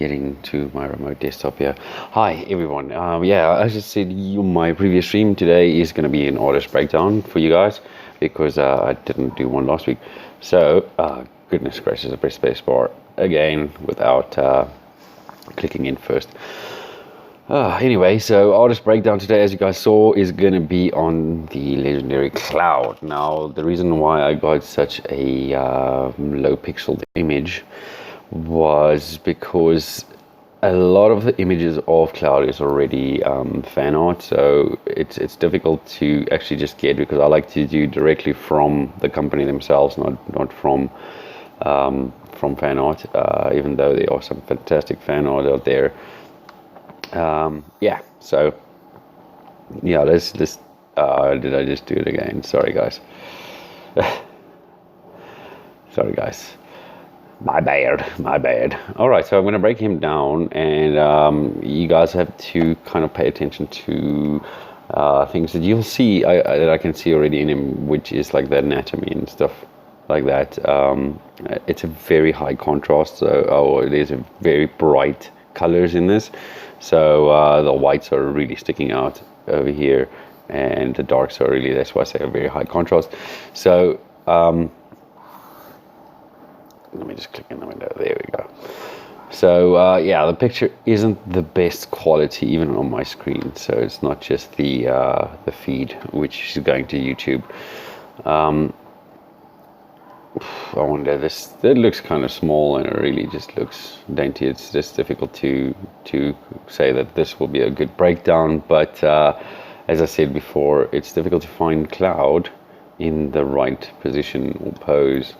getting to my remote desktop here. Hi everyone. Yeah, as I said, my previous stream today is going to be an artist breakdown for you guys because I didn't do one last week. So, goodness gracious, I pressed spacebar again without clicking in first. Anyway, so artist breakdown today, as you guys saw, is going to be on the legendary Cloud. Now, the reason why I got such a low pixeled image was because a lot of the images of Cloud is already fan art, so it's difficult to actually just get, because I like to do directly from the company themselves, not from fan art, even though there are some fantastic fan art out there. Yeah, so yeah, let's did I just do it again? Sorry guys. Sorry guys, my bad. All right, so I'm going to break him down, and you guys have to kind of pay attention to things that you'll see, that I can see already in him, which is like the anatomy and stuff like that. It's a very high contrast, so there's a very bright colors in this, so the whites are really sticking out over here, and the darks are really, that's why I say a very high contrast. So let me just click in the window. There we go. So yeah, the picture isn't the best quality even on my screen, so it's not just the feed which is going to YouTube. I wonder, that looks kind of small, and it really just looks dainty. It's just difficult to say that this will be a good breakdown, but as I said before, it's difficult to find Cloud in the right position or pose.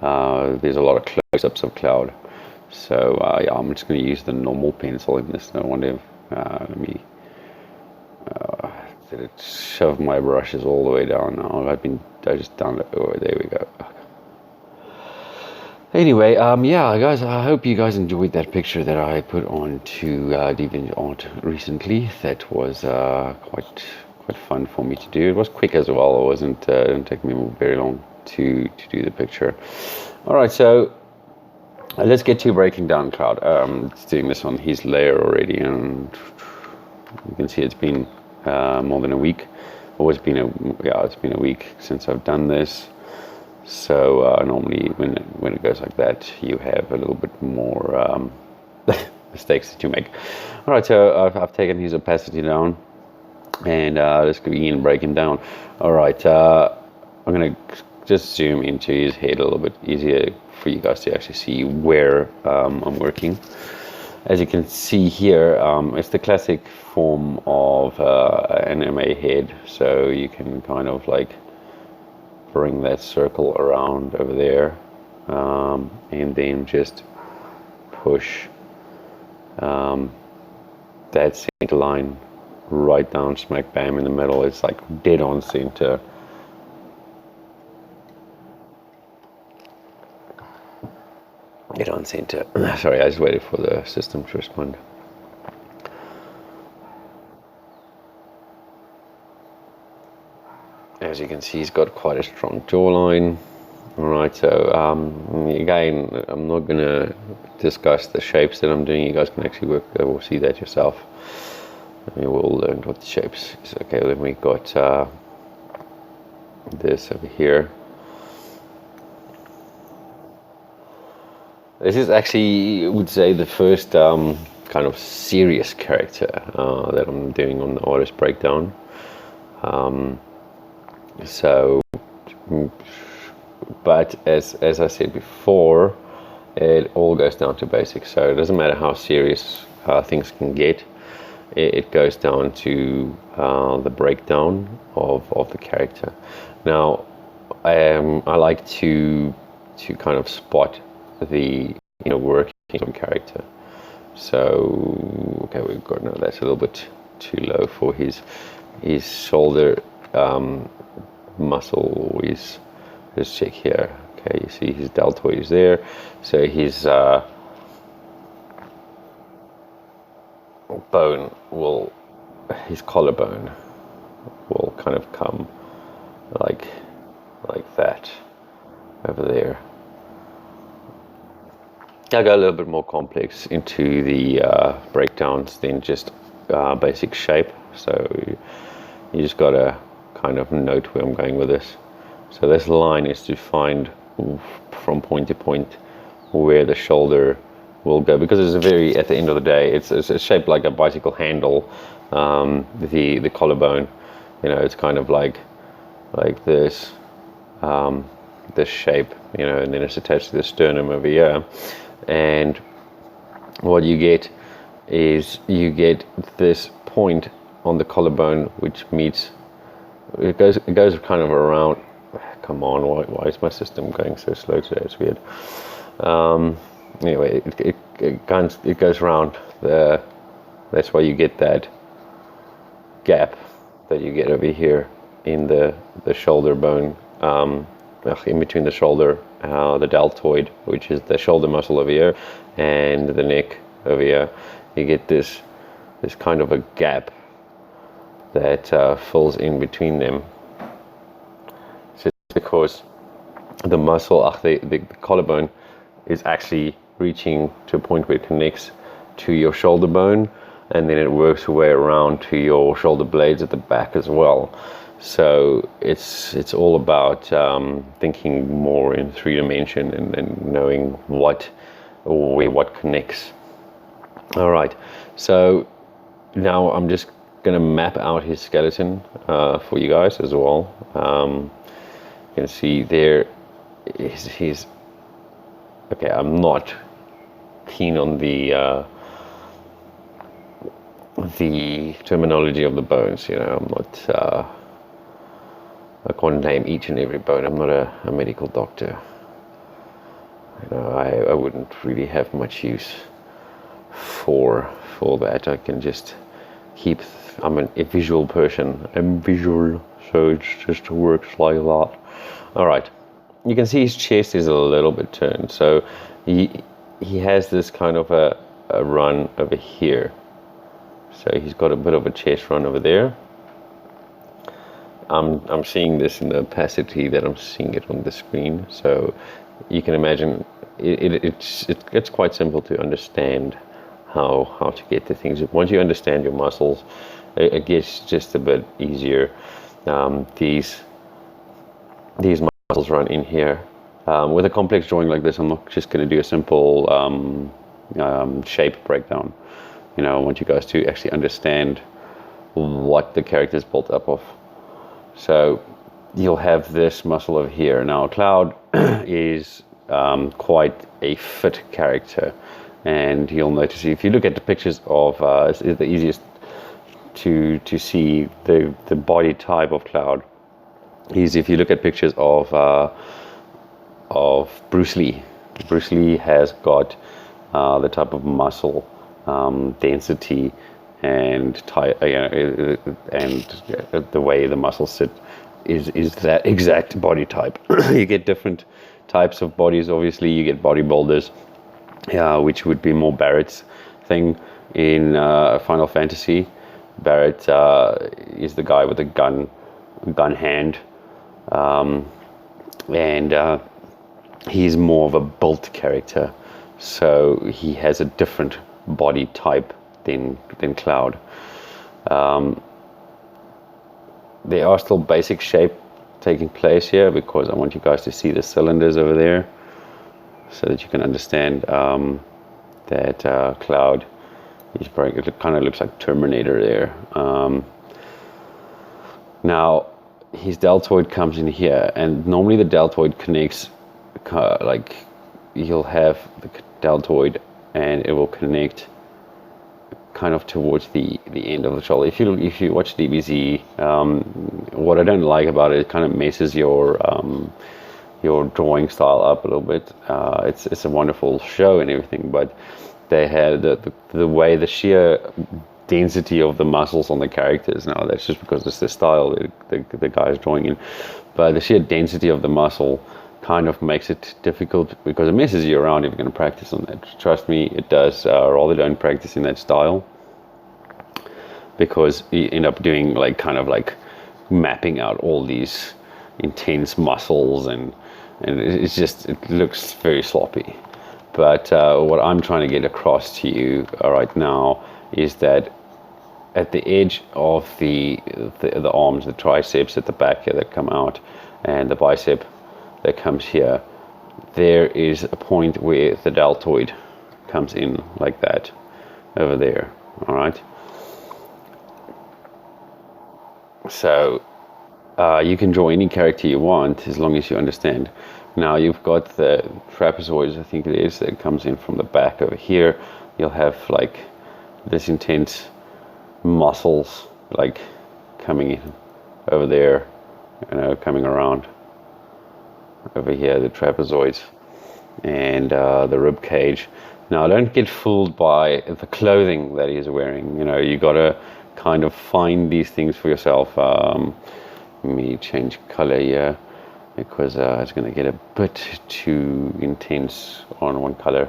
There's a lot of close-ups of Cloud, so yeah, I'm just going to use the normal pencil in this. I wonder if, let me did it shove my brushes all the way down now? I just done it. Oh, there we go. Anyway, yeah, guys, I hope you guys enjoyed that picture that I put on to DeviantArt recently. That was quite fun for me to do. It was quick as well. It didn't take me very long to do the picture. All right, so let's get to breaking down Cloud. It's doing this on his layer already, and you can see it's been more than a week. It's been a week since I've done this. So normally when it goes like that, you have a little bit more mistakes that you make. All right, so I've taken his opacity down, and let's begin breaking down. All right, I'm going to just zoom into his head a little bit, easier for you guys to actually see where I'm working. As you can see here, it's the classic form of an MA head, so you can kind of like bring that circle around over there, and then just push that center line right down smack bam in the middle. It's like dead on center. Dead on center. Sorry, I just waited for the system to respond. As you can see, he's got quite a strong jawline. All right, so again, I'm not going to discuss the shapes that I'm doing. You guys can actually work or see that yourself. And we'll learn what the shapes is. Okay, then we got this over here. This is actually, I would say, the first kind of serious character that I'm doing on the artist breakdown. So, but as I said before, it all goes down to basics. So it doesn't matter how serious things can get. It goes down to the breakdown of the character. Now, I like to kind of spot the working of a character. So okay, we've got, no, that's a little bit too low for his shoulder muscle, or his, let's check here. Okay, you see his deltoid is there, so his his collarbone will kind of come like that over there. I go a little bit more complex into the breakdowns than just basic shape. So you just got to kind of note where I'm going with this. So this line is to find from point to point where the shoulder will go, because it's a very, at the end of the day, it's shaped like a bicycle handle. The collarbone, you know, it's kind of like this, this shape, you know, and then it's attached to the sternum over here. And what you get is you get this point on the collarbone which meets, it goes kind of around. Come on, why is my system going so slow today? It's weird. Anyway, it goes around the, that's why you get that gap that you get over here in the shoulder bone, in between the shoulder, the deltoid, which is the shoulder muscle over here, and the neck over here. You get this kind of a gap that fills in between them. So it's because the muscle, the collarbone, is actually reaching to a point where it connects to your shoulder bone, and then it works its way around to your shoulder blades at the back as well. So it's all about thinking more in 3D and knowing what connects. All right, so now I'm just gonna map out his skeleton for you guys as well. You can see there is his. Okay, I'm not keen on the terminology of the bones. You know, I'm not. I can't name each and every bone. I'm not a medical doctor. You know, I wouldn't really have much use for that. I can just keep. I'm a visual person. I'm visual, so it just works like that. All right. You can see his chest is a little bit turned, so he has this kind of a run over here. So he's got a bit of a chest run over there. I'm seeing this in the opacity that I'm seeing it on the screen, so you can imagine it's quite simple to understand how to get the things. Once you understand your muscles, it gets just a bit easier. These muscles run in here. With a complex drawing like this, I'm not just going to do a simple shape breakdown. You know, I want you guys to actually understand what the character is built up of. So you'll have this muscle over here. Now Cloud is quite a fit character, and you'll notice if you look at the pictures of it's the easiest to see the body type of Cloud is if you look at pictures of Bruce Lee. Bruce Lee has got the type of muscle density and the way the muscles sit is that exact body type. You get different types of bodies. Obviously, you get bodybuilders, which would be more Barrett's thing in Final Fantasy. Barrett is the guy with the gun hand, and he's more of a built character, so he has a different body type than Cloud. There are still basic shape taking place here because I want you guys to see the cylinders over there so that you can understand that Cloud is breaking. It kind of looks like Terminator there. Now his deltoid comes in here, and normally the deltoid connects like you'll have the deltoid and it will connect kind of towards the end of the shoulder. If you watch DBZ, what I don't like about it kind of messes your drawing style up a little bit. It's a wonderful show and everything, but they had the way, the sheer density of the muscles on the characters. Now that's just because it's the style the guy's drawing in, but the sheer density of the muscle kind of makes it difficult because it messes you around if you're going to practice on that. Trust me, it does. Rather don't practice in that style, because you end up doing kind of mapping out all these intense muscles, and it looks very sloppy. But what I'm trying to get across to you right now is that at the edge of the arms, the triceps at the back here that come out, and the bicep that comes here, there is a point where the deltoid comes in like that over there. All right. So you can draw any character you want as long as you understand. Now you've got the trapezoids, I think it is, that comes in from the back over here. You'll have like this intense muscles like coming in over there, coming around over here, the trapezoids, and the rib cage. Now don't get fooled by the clothing that he's wearing. You gotta kind of find these things for yourself. Let me change color here because it's going to get a bit too intense on one color.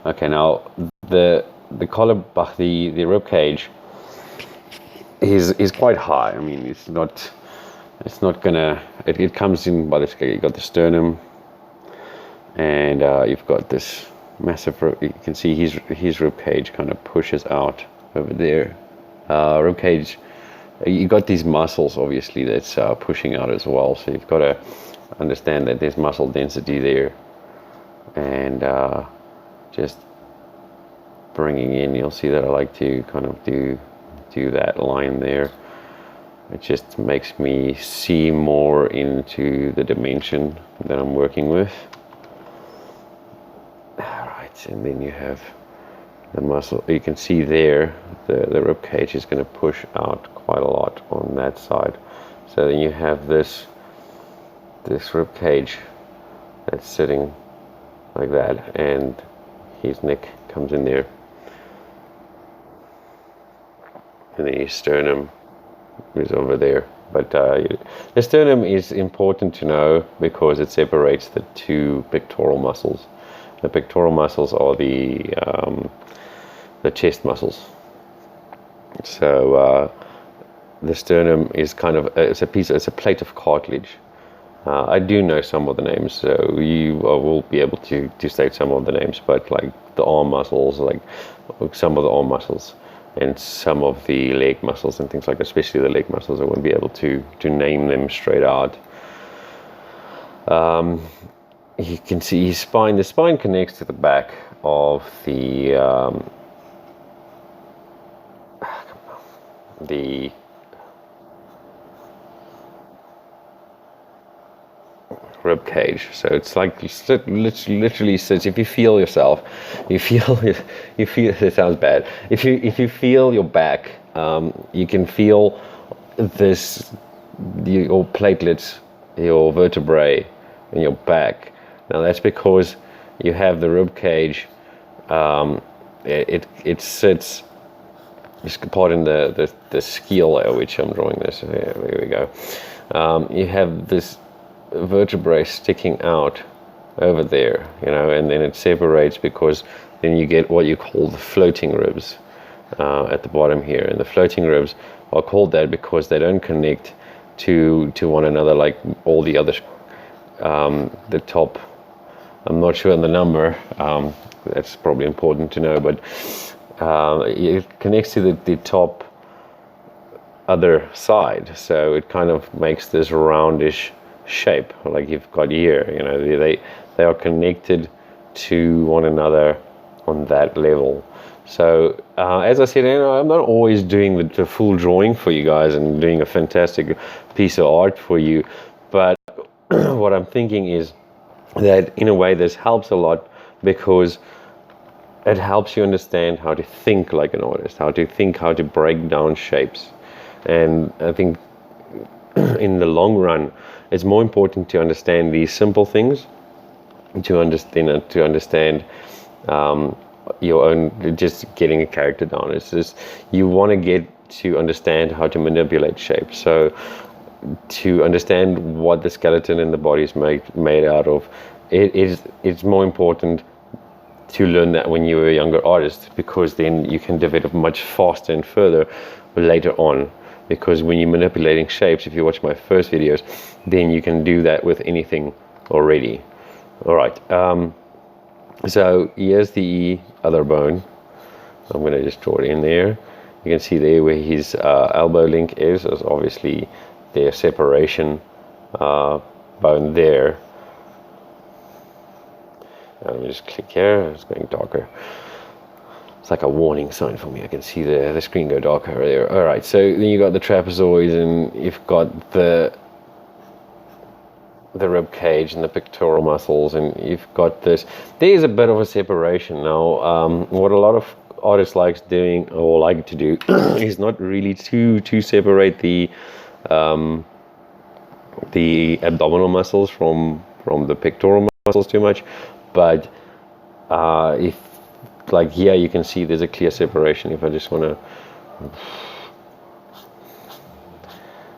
Okay, now the collar, the rib cage is quite high. I mean, it's not gonna. It comes in by this. You got the sternum, and you've got this massive. You can see his rib cage kind of pushes out over there. Rib cage. You got these muscles, obviously, that's pushing out as well. So you've got to understand that there's muscle density there, and just bringing in. You'll see that I like to kind of do that line there. It just makes me see more into the dimension that I'm working with. All right, and then you have the muscle. You can see there the rib cage is going to push out quite a lot on that side. So then you have this rib cage that's sitting like that, and his neck comes in there, and then his sternum is over there. But the sternum is important to know because it separates the two pectoral muscles. The pectoral muscles are the chest muscles. So the sternum is kind of it's a plate of cartilage. I do know some of the names, so you will be able to state some of the names, but like the arm muscles, like some of the arm muscles, and some of the leg muscles and things like that, especially the leg muscles, I won't be able to name them straight out. You can see his spine. The spine connects to the back of the rib cage. So it's like literally sits. If you feel yourself, you feel it sounds bad. If you feel your back, you can feel your platelets, your vertebrae, and your back. Now that's because you have the rib cage. It sits. Just pardon the scale at which I'm drawing this. Here we go. You have this vertebrae sticking out over there, and then it separates because then you get what you call the floating ribs at the bottom here. And the floating ribs are called that because they don't connect to one another like all the others. The top, I'm not sure on the number. That's probably important to know, but it connects to the top other side, so it kind of makes this roundish shape like you've got here. They are connected to one another on that level. So as I said, I'm not always doing the full drawing for you guys and doing a fantastic piece of art for you, but what I'm thinking is that in a way this helps a lot because it helps you understand how to think like an artist, how to break down shapes. And I think in the long run, it's more important to understand these simple things, to understand your own, just getting a character down. It's just, you want to get to understand how to manipulate shapes. So to understand what the skeleton in the body is made out of, it's more important to learn that when you're a younger artist, because then you can develop much faster and further later on. Because when you're manipulating shapes, if you watch my first videos, then you can do that with anything already. All right. So here's the other bone. I'm going to just draw it in there. You can see there where his elbow link is obviously their separation bone there. Let me just click here. It's going darker. It's like a warning sign for me. I can see the screen go darker there. All right, so then you got the trapezoids, and you've got the rib cage and the pectoral muscles, and you've got this. There's a bit of a separation now. What a lot of artists like to do is not really to separate the abdominal muscles from the pectoral muscles too much, but if like here you can see there's a clear separation. If I just want to, you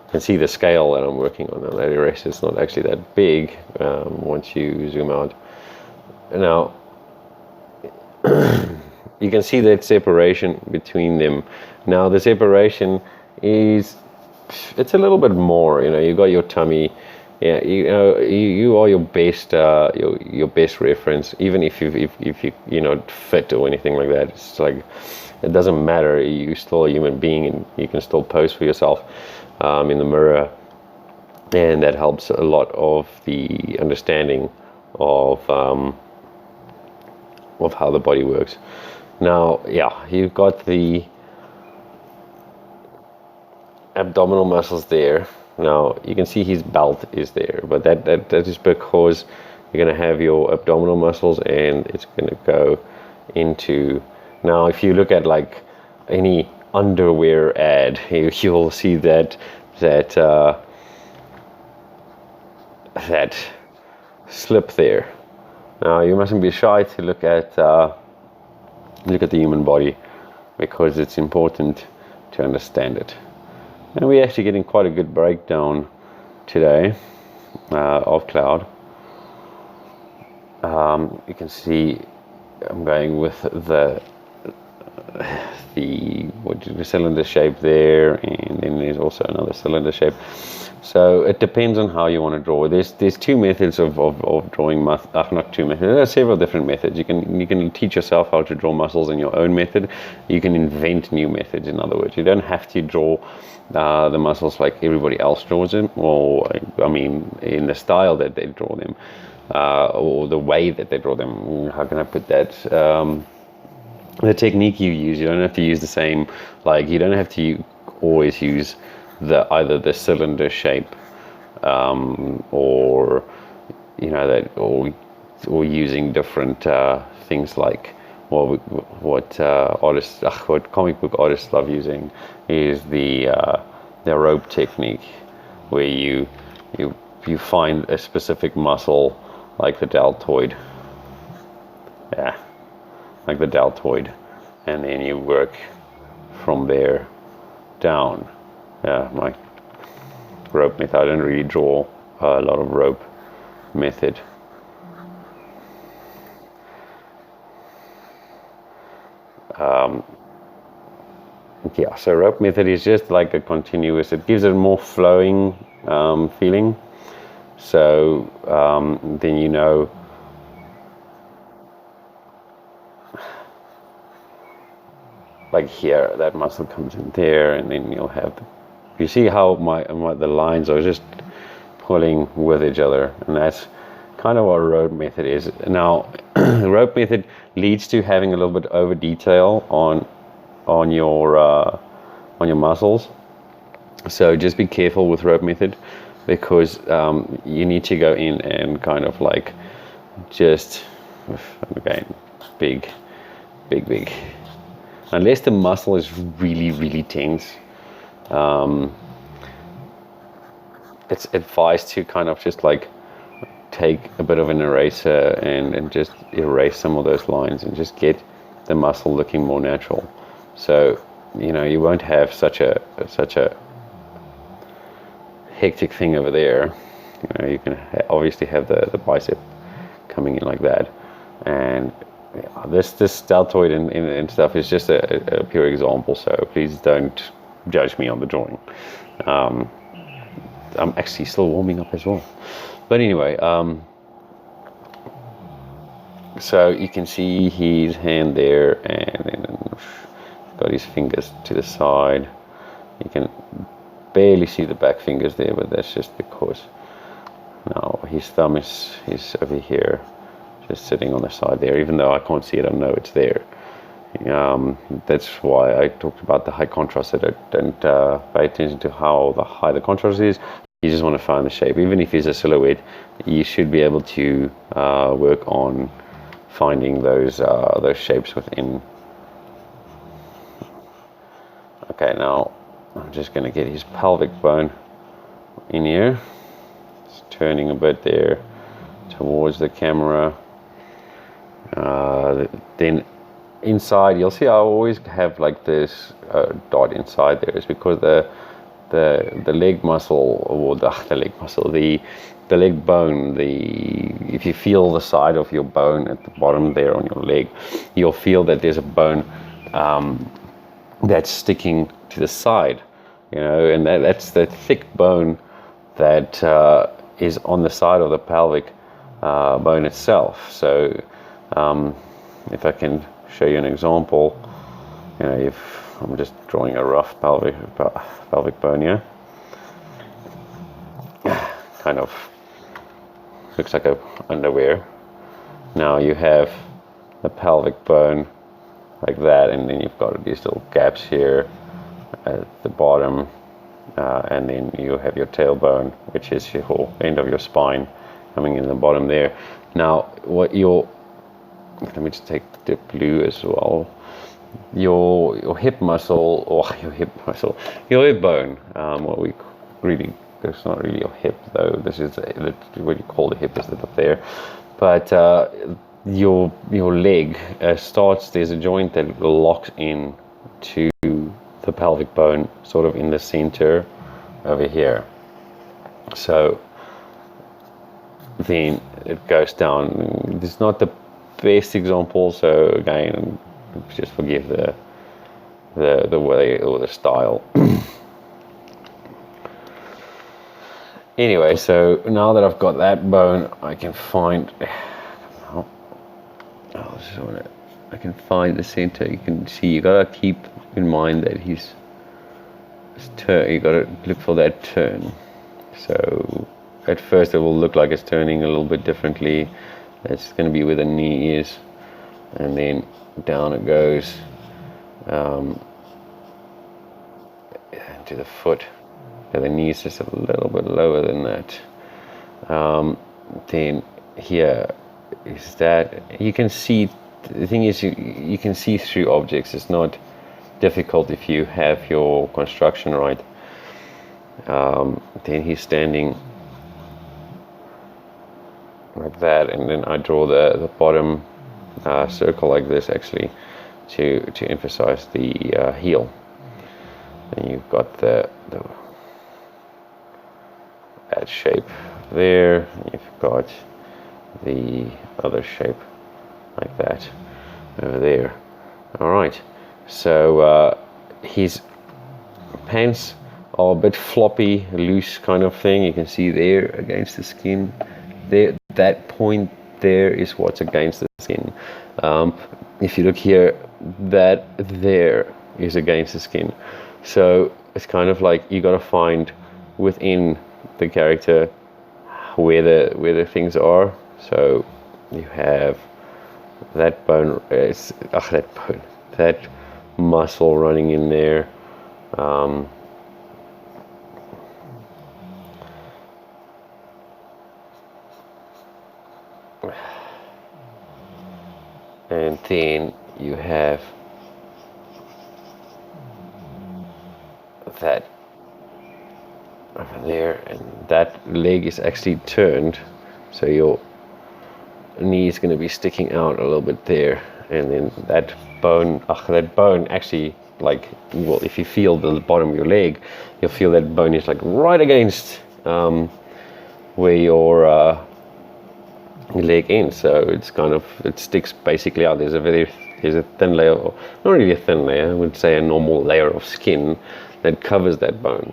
can see the scale that I'm working on. The rest is not actually that big once you zoom out. Now you can see that separation between them. Now the separation it's a little bit more. You got your tummy. Yeah, you are your best your best reference. Even if you're not fit or anything like that, it's like it doesn't matter. You're still a human being, and you can still pose for yourself in the mirror, and that helps a lot of the understanding of how the body works. Now, yeah, you've got the abdominal muscles there. Now you can see his belt is there, but that is because you're going to have your abdominal muscles, and it's going to go into. Now if you look at like any underwear ad, you'll see that slip there. Now you mustn't be shy to look at the human body, because it's important to understand it. And we're actually getting quite a good breakdown today of cloud. You can see I'm going with the cylinder shape there, and then there's also another cylinder shape. So it depends on how you want to draw. There's two methods of drawing not two methods. There are several different methods. You can teach yourself how to draw muscles in your own method. You can invent new methods. In other words, you don't have to draw the muscles like everybody else draws them, or I mean in the style that they draw them, or the way that they draw them. How can I put that? The technique you use, you don't have to use the same. Like you don't have to always use either the cylinder shape, or or using different things like what comic book artists love using is the rope technique, where you find a specific muscle like the deltoid, and then you work from there down. My rope method. I don't really draw a lot of rope method. So rope method is just like a continuous. It gives it a more flowing feeling. So then like here, that muscle comes in there, and then you'll have you see how the lines are just pulling with each other, and that's kind of what rope method is. Now, rope method leads to having a little bit over detail on your muscles. So just be careful with rope method, because you need to go in and kind of like just again big. Unless the muscle is really, really tense, it's advised to kind of just like take a bit of an eraser and just erase some of those lines and just get the muscle looking more natural. So you won't have such a hectic thing over there. You can obviously have the bicep coming in like that, and this deltoid and stuff is just a pure example, so please don't judge me on the drawing. I'm actually still warming up as well, but anyway, So you can see his hand there, and then got his fingers to the side. You can barely see the back fingers there, but that's just because now his thumb is over here, just sitting on the side there. Even though I can't see it, I know it's there. That's why I talked about the high contrast. I don't pay attention to how high the contrast is. You just want to find the shape. Even if it's a silhouette, you should be able to work on finding those shapes within. Okay, now I'm just going to get his pelvic bone in here. It's turning a bit there towards the camera. Then inside, you'll see I always have like this dot inside there. It's because the leg muscle, or the leg bone, if you feel the side of your bone at the bottom there on your leg, you'll feel that there's a bone that's sticking to the side, and that's the thick bone that is on the side of the pelvic bone itself. So if I can show you an example, if I'm just drawing a rough pelvic bone here, kind of looks like a underwear. Now you have the pelvic bone like that, and then you've got these little gaps here at the bottom, and then you have your tailbone, which is your end of your spine, coming in the bottom there. Now let me just take the blue as well. Your hip muscle, or your hip bone, what we really, it's not really your hip though, this is what you call the hip, is up there, but your leg starts, there's a joint that locks in to the pelvic bone, sort of in the center over here. So then it goes down. It's not the best example, so again, just forgive the way or the style. Anyway, so now that I've got that bone, I can find I can find the center. You can see, you gotta keep in mind that he's turn. You gotta look for that turn. So at first it will look like it's turning a little bit differently. That's going to be where the knee is, and then down it goes to the foot. So the knee is just a little bit lower than that. Then here is that you can see. The thing is, you can see through objects. It's not difficult if you have your construction right. Then he's standing like that, and then I draw the bottom circle like this, actually, to emphasize the heel. And you've got that shape there. You've got the other shape like that over there. All right. So his pants are a bit floppy, loose kind of thing. You can see there against the skin. There, that point there is what's against the skin. If you look here, that there is against the skin. So it's kind of like you got to find within the character where the things are. So you have that bone, that muscle running in there. And then you have that over there, and that leg is actually turned, so your knee is going to be sticking out a little bit there, and then that bone actually, like, well, if you feel the bottom of your leg, you'll feel that bone is like right against where your leg ends. So it's kind of, it sticks basically out. There's a thin layer, or not really a thin layer, I would say a normal layer of skin that covers that bone,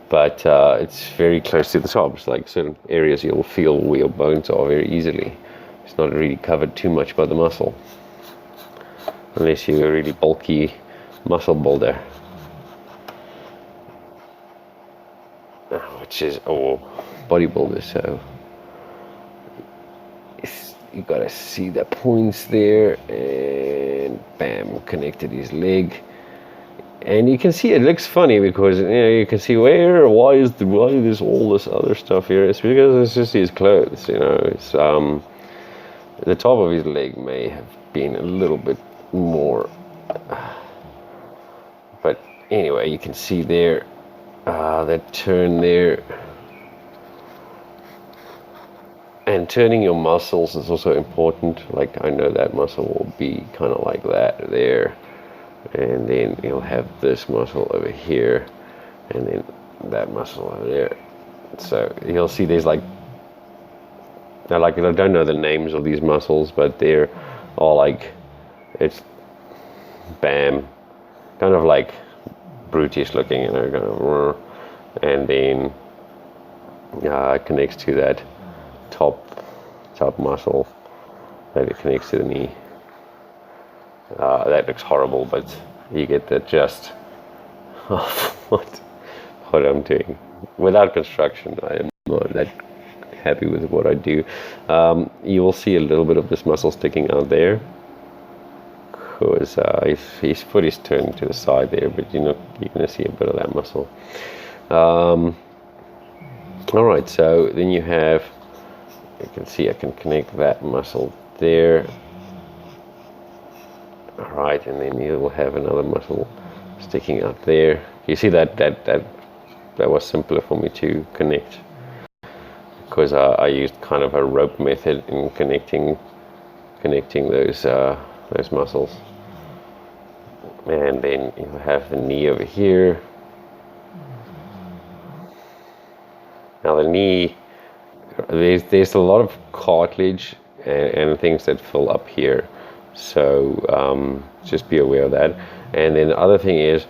but it's very close to the top. It's like certain areas you'll feel where your bones are very easily. it's not really covered too much by the muscle, unless you're a really bulky muscle builder, which is or bodybuilder. So you gotta see the points there, and bam, connected his leg. And you can see it looks funny because you can see why is this all this other stuff here? It's because it's just his clothes. It's the top of his leg may have been a little bit more, but anyway, you can see there that turn there. And turning your muscles is also important. Like I know that muscle will be kind of like that there, and then you'll have this muscle over here, and then that muscle over there. So you'll see there's I don't know the names of these muscles, but they're all like, it's bam, kind of like brutish looking, kind of, and then it connects to that top muscle that it connects to the knee. That looks horrible, but you get the gist of what I'm doing. Without construction, I am not that happy with what I do. You will see a little bit of this muscle sticking out there, because his foot is turned to the side there, but you're going to see a bit of that muscle. Alright, so then you can see I can connect that muscle there. Alright, and then you will have another muscle sticking out there. You see that was simpler for me to connect, because I used kind of a rope method in connecting those muscles. And then you have the knee over here. Now the knee, there's a lot of cartilage and things that fill up here, so just be aware of that. And then the other thing is,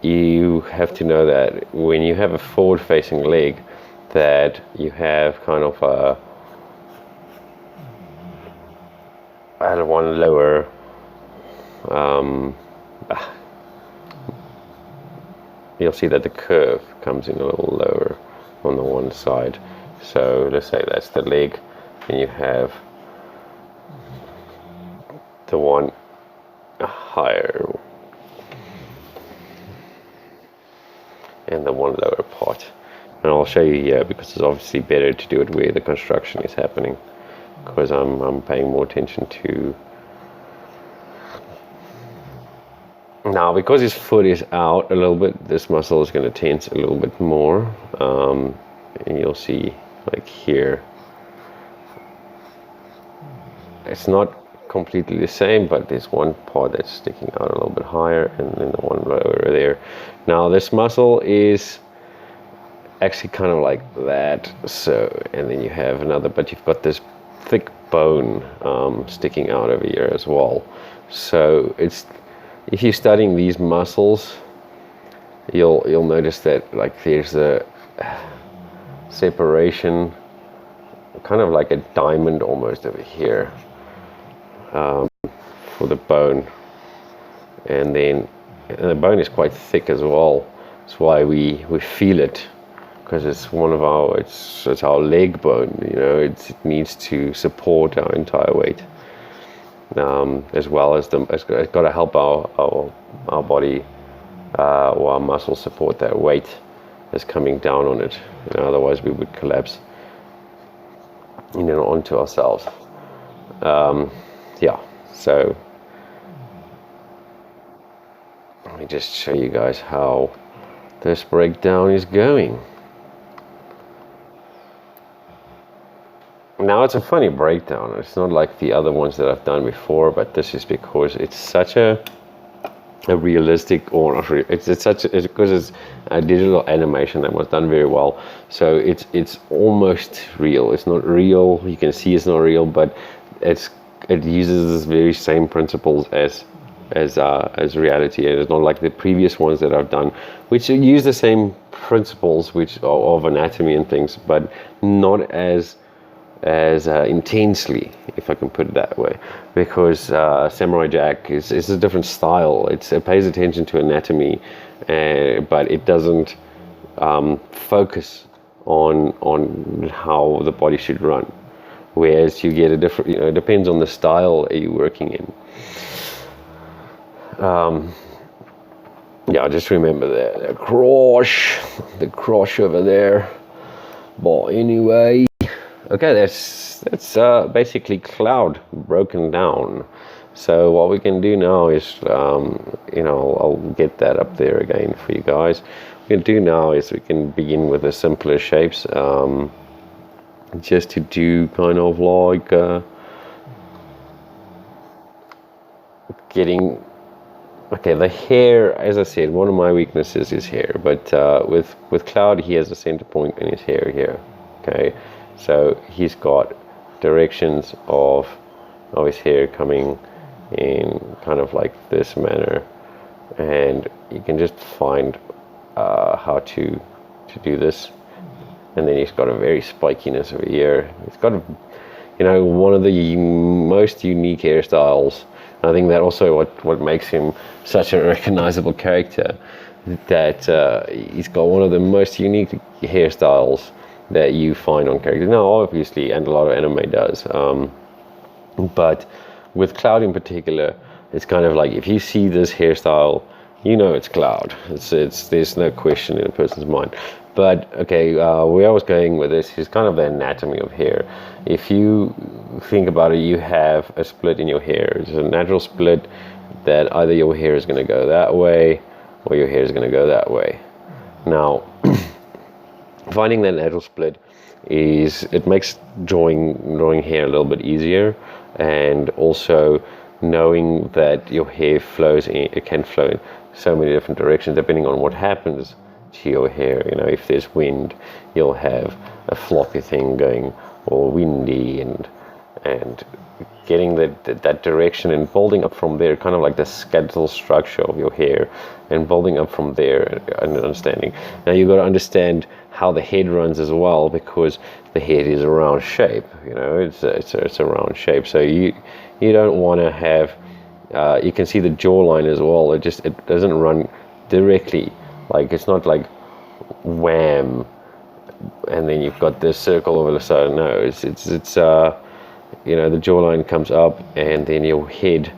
you have to know that when you have a forward facing leg, that you have kind of one lower you'll see that the curve comes in a little lower on the one side. So let's say that's the leg, and you have the one higher and the one lower part. And I'll show you here, because it's obviously better to do it where the construction is happening, because I'm paying more attention to. Now, because his foot is out a little bit, this muscle is going to tense a little bit more, and you'll see like here, it's not completely the same, but there's one part that's sticking out a little bit higher, and then the one lower there. Now this muscle is actually kind of like that, so, and then you have another, but you've got this thick bone sticking out over here as well. So it's, if you're studying these muscles, you'll notice that like there's a separation, kind of like a diamond almost over here, for the bone, and the bone is quite thick as well. That's why we feel it, because it's one of our, it's our leg bone, it needs to support our entire weight, as well as it's got to help our body or our muscles support that weight that's coming down on it. Otherwise we would collapse onto ourselves. So let me just show you guys how this breakdown is going. Now it's a funny breakdown. It's not like the other ones that I've done before, but this is because it's such a realistic, or not it's because it's a digital animation that was done very well. So it's almost real. It's not real. You can see it's not real, but it uses the very same principles as reality. And it's not like the previous ones that I've done, which use the same principles, which are of anatomy and things, but not as as intensely, if I can put it that way, because Samurai Jack is a different style. It pays attention to anatomy, but it doesn't focus on how the body should run. Whereas you get a different, it depends on the style you're working in. Yeah, just remember the crush over there. But anyway, okay, that's basically Cloud broken down. So what we can do now is, I'll get that up there again for you guys. What we can do now is we can begin with the simpler shapes, just to do kind of like getting. Okay, the hair, as I said, one of my weaknesses is hair, but with Cloud, he has a center point in his hair here. Okay, so he's got directions of his hair coming in kind of like this manner, and you can just find how to do this. And then he's got a very spikiness over here. He's got one of the most unique hairstyles. I think that also what makes him such a recognizable character, that he's got one of the most unique hairstyles that you find on characters. Now, obviously, and a lot of anime does, but with Cloud in particular, it's kind of like if you see this hairstyle, it's Cloud. There's no question in a person's mind. But okay, where I was going with this is kind of the anatomy of hair. If you think about it, you have a split in your hair. It's a natural split that either your hair is going to go that way or your hair is going to go that way. Now, finding that natural split it makes drawing hair a little bit easier, and also knowing that your hair it can flow in so many different directions depending on what happens to your hair. If there's wind, you'll have a floppy thing going, or windy, and getting that direction and building up from there, kind of like the skeletal structure of your hair, and building up from there and understanding. Now you've got to understand how the head runs as well, because the head is a round shape. It's a round shape, so you don't want to have. You can see the jawline as well. It doesn't run directly. Like, it's not like wham, and then you've got this circle over the side. No, it's the jawline comes up, and then your head,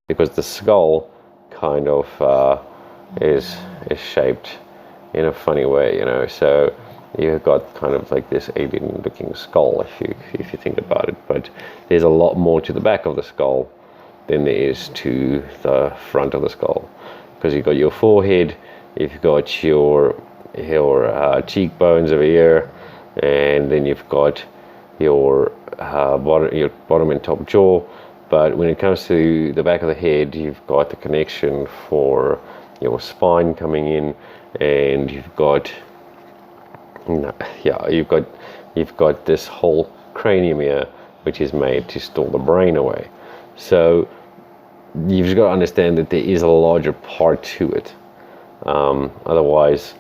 because the skull kind of is shaped in a funny way, So you've got kind of like this alien-looking skull, if you think about it. But there's a lot more to the back of the skull than there is to the front of the skull, because you've got your forehead. You've got your cheekbones over here, and then you've got your bottom and top jaw. But when it comes to the back of the head, you've got the connection for your spine coming in, and you've got this whole cranium here, which is made to store the brain away. So you've just got to understand that there is a larger part to it. Otherwise,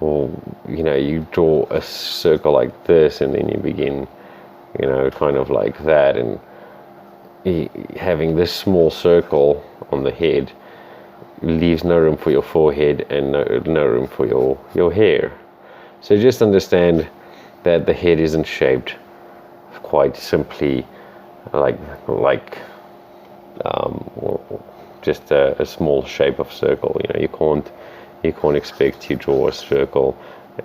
you draw a circle like this, and then you begin, kind of like that, and having this small circle on the head leaves no room for your forehead and no room for your hair. So just understand that the head isn't shaped quite simply like just a small shape of circle. You can't expect to draw a circle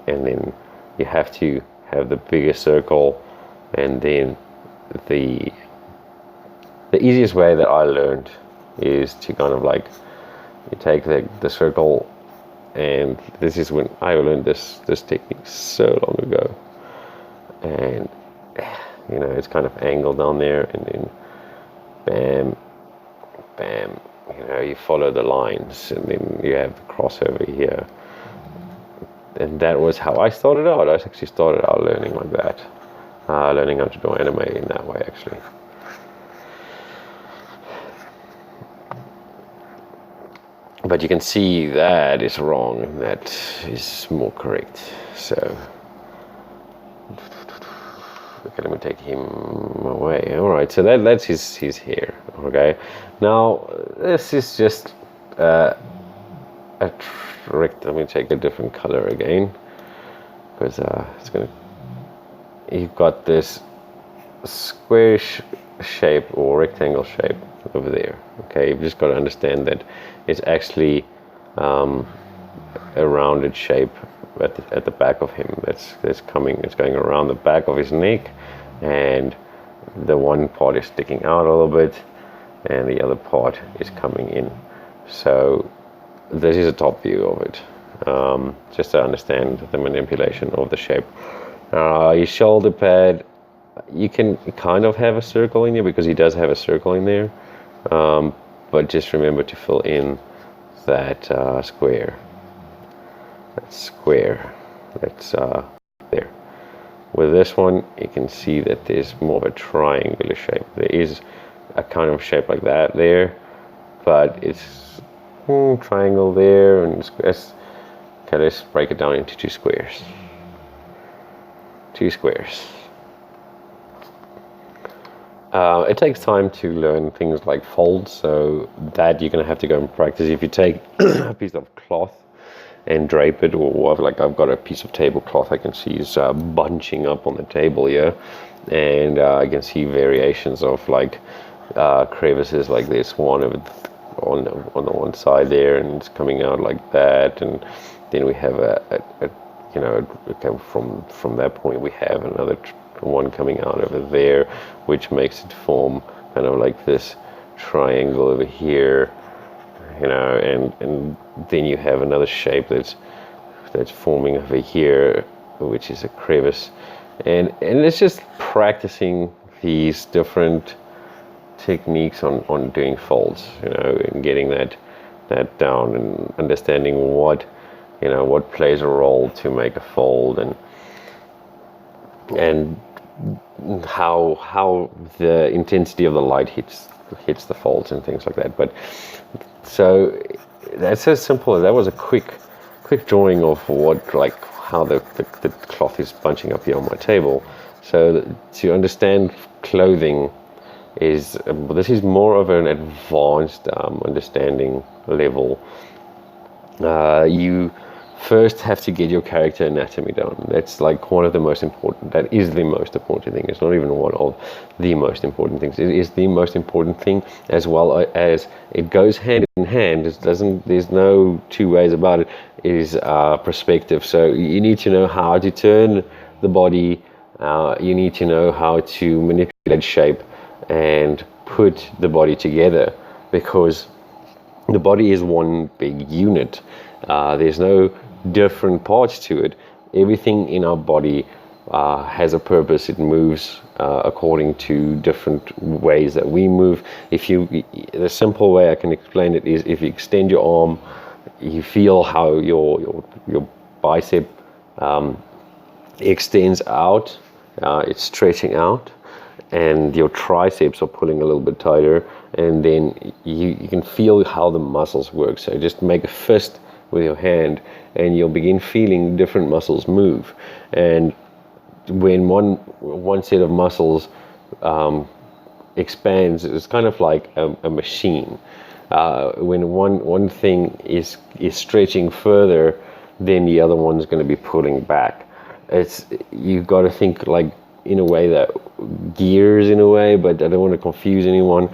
and then you have to have the bigger circle, and then the easiest way that I learned is to kind of like you take the circle, and this is when I learned this technique so long ago, and it's kind of angled down there, and then bam, bam, you follow the lines, and then you have the crossover here. And that was how I started out. I actually started out learning like that, learning how to draw anime in that way, actually. But you can see that is wrong, and that is more correct. So Okay, let me take him away. All right, so that's his hair. Okay, now this is just a trick. Let me take a different color again, because it's gonna. You've got this square shape or rectangle shape over there. Okay, you've just got to understand that it's actually a rounded shape at the back of him. It's going around the back of his neck, and the one part is sticking out a little bit, and the other part is coming in. So this is a top view of it, just to understand the manipulation of the shape. His shoulder pad, you can kind of have a circle in there because he does have a circle in there, but just remember to fill in that square. That square that's there. With this one, you can see that there's more of a triangular shape. There is a kind of shape like that there, but it's triangle there and squares. Okay, let's break it down into two squares. Two squares. It takes time to learn things like folds, so that you're going to have to go and practice. If you take a piece of cloth and drape it, or like I've got a piece of tablecloth I can see is bunching up on the table here, and I can see variations of like crevices like this one on the one side there, and it's coming out like that, and then we have from that point we have another one coming out over there, which makes it form kind of like this triangle over here, and then you have another shape that's forming over here, which is a crevice, and it's just practicing these different techniques on doing folds, and getting that down, and understanding what plays a role to make a fold, and how the intensity of the light hits the folds and things like that. But so that's as simple as that. Was a quick drawing of how the cloth is bunching up here on my table. So to understand clothing this is more of an advanced understanding level. You first have to get your character anatomy down. That's like one of the most important. That is the most important thing. It's not even one of the most important things. It is the most important thing, as well as it goes hand in hand. There's no two ways about it. It is perspective. So you need to know how to turn the body. You need to know how to manipulate shape and put the body together, because the body is one big unit. There's no different parts to it. Everything in our body has a purpose. It moves according to different ways that we move. The simple way I can explain it is, if you extend your arm, you feel how your bicep extends out, it's stretching out, and your triceps are pulling a little bit tighter, and then you can feel how the muscles work. So just make a fist with your hand, and you'll begin feeling different muscles move. And when one set of muscles expands, it's kind of like a machine. When one thing is stretching further, then the other one's going to be pulling back. You've got to think like in a way that gears in a way, but I don't want to confuse anyone.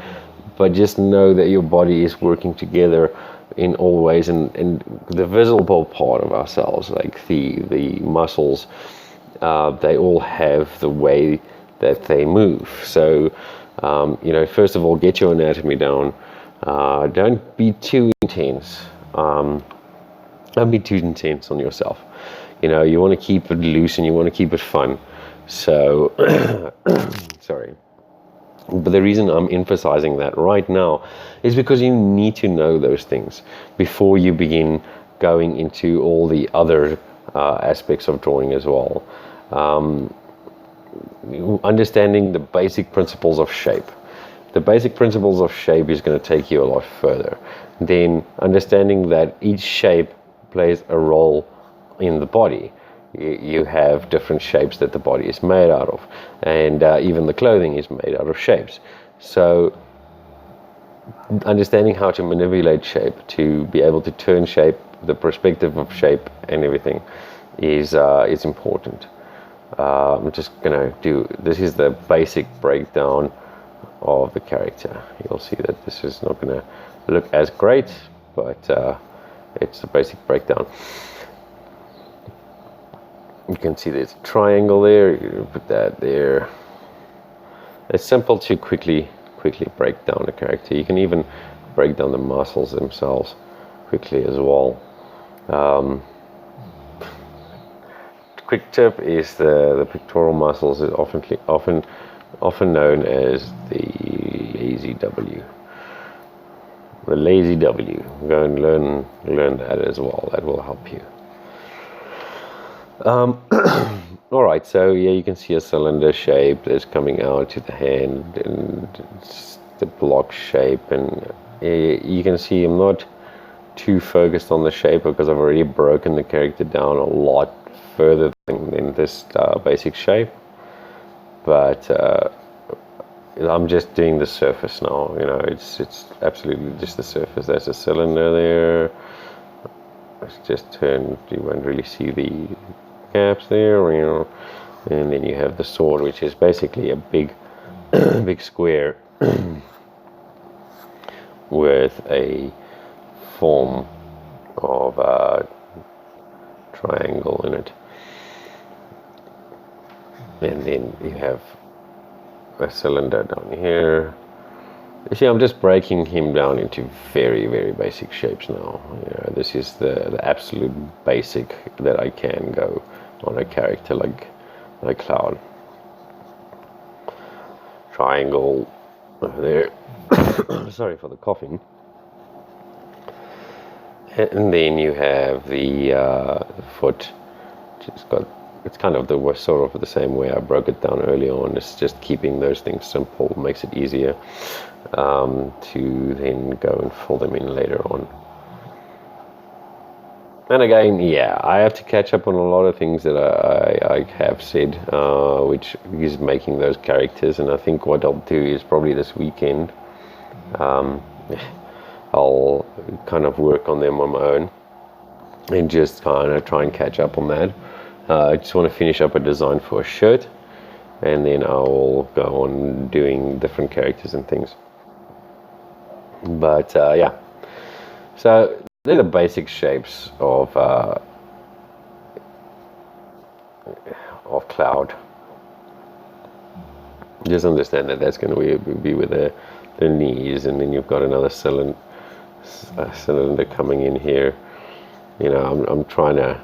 But just know that your body is working together in all ways, and the visible part of ourselves, like the muscles, they all have the way that they move. So first of all, get your anatomy down. Don't be too intense. Don't be too intense on yourself. You want to keep it loose and you want to keep it fun. So sorry. But the reason I'm emphasizing that right now is because you need to know those things before you begin going into all the other aspects of drawing as well. Understanding the basic principles of shape. The basic principles of shape is going to take you a lot further. Then understanding that each shape plays a role in the body. you have different shapes that the body is made out of, and even the clothing is made out of shapes. So understanding how to manipulate shape, to be able to turn shape, the perspective of shape and everything is important. I'm just gonna do, this is the basic breakdown of the character. You'll see that this is not gonna look as great, but it's the basic breakdown. You can see there's a triangle there, you put that there. It's simple to quickly break down a character. You can even break down the muscles themselves quickly as well. Quick tip is the pectoral muscles is often known as the lazy W. The lazy W. Go and learn that as well. That will help you. All right, so yeah, you can see a cylinder shape that's coming out to the hand, and it's the block shape, and you can see I'm not too focused on the shape because I've already broken the character down a lot further than this basic shape. But I'm just doing the surface now. You know, it's absolutely just the surface. There's a cylinder there. Let's just turn. You won't really see the caps there, you know. And then you have the sword, which is basically a big big square with a form of a triangle in it. And then you have a cylinder down here. You see, I'm just breaking him down into very, very basic shapes now. You know, this is the absolute basic that I can go on a character like Cloud. Triangle over there. Sorry for the coughing. And then you have the foot, it's kind of the sort of the same way I broke it down early on. It's just keeping those things simple makes it easier to then go and fill them in later on. And again, yeah, I have to catch up on a lot of things that I have said, which is making those characters. And I think what I'll do is probably this weekend, I'll kind of work on them on my own and just kind of try and catch up on that. I just want to finish up a design for a shirt, and then I'll go on doing different characters and things. But yeah, so they're the basic shapes of Cloud. Just understand that that's going to be with the knees, and then you've got another cylinder coming in here. You know, I'm trying to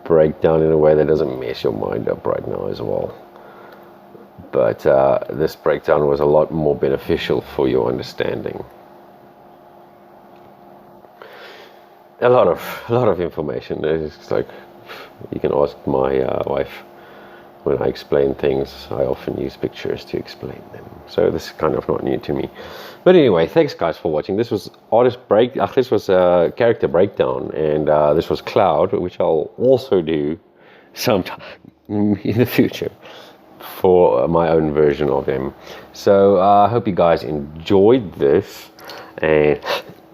break down in a way that doesn't mess your mind up right now as well. But this breakdown was a lot more beneficial for your understanding. A lot of information. It's like, you can ask my wife. When I explain things, I often use pictures to explain them. So this is kind of not new to me. But anyway, thanks guys for watching. This was this was a character breakdown, and this was Cloud, which I'll also do sometime in the future for my own version of him. So I hope you guys enjoyed this, and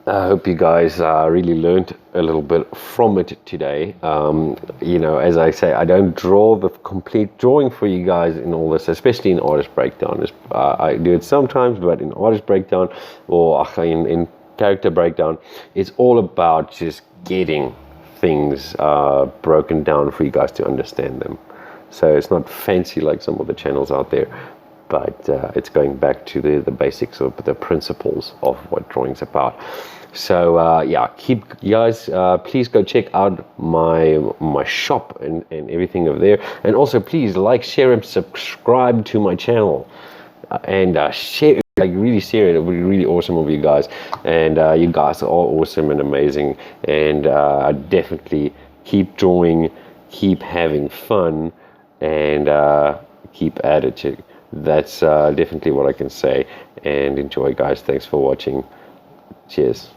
I hope you guys really learned a little bit from it today. You know, as I say, I don't draw the complete drawing for you guys in all this, especially in artist breakdown. I do it sometimes, but in artist breakdown or in character breakdown, it's all about just getting things broken down for you guys to understand them. So it's not fancy like some of the channels out there, but it's going back to the basics of the principles of what drawing's about. So yeah, you guys, please go check out my shop and everything over there, and also please like, share, and subscribe to my channel, and share, like really share it. It would be really awesome of you guys, and you guys are all awesome and amazing, and definitely keep drawing, keep having fun, and keep at it. That's definitely what I can say. And enjoy, guys. Thanks for watching. Cheers.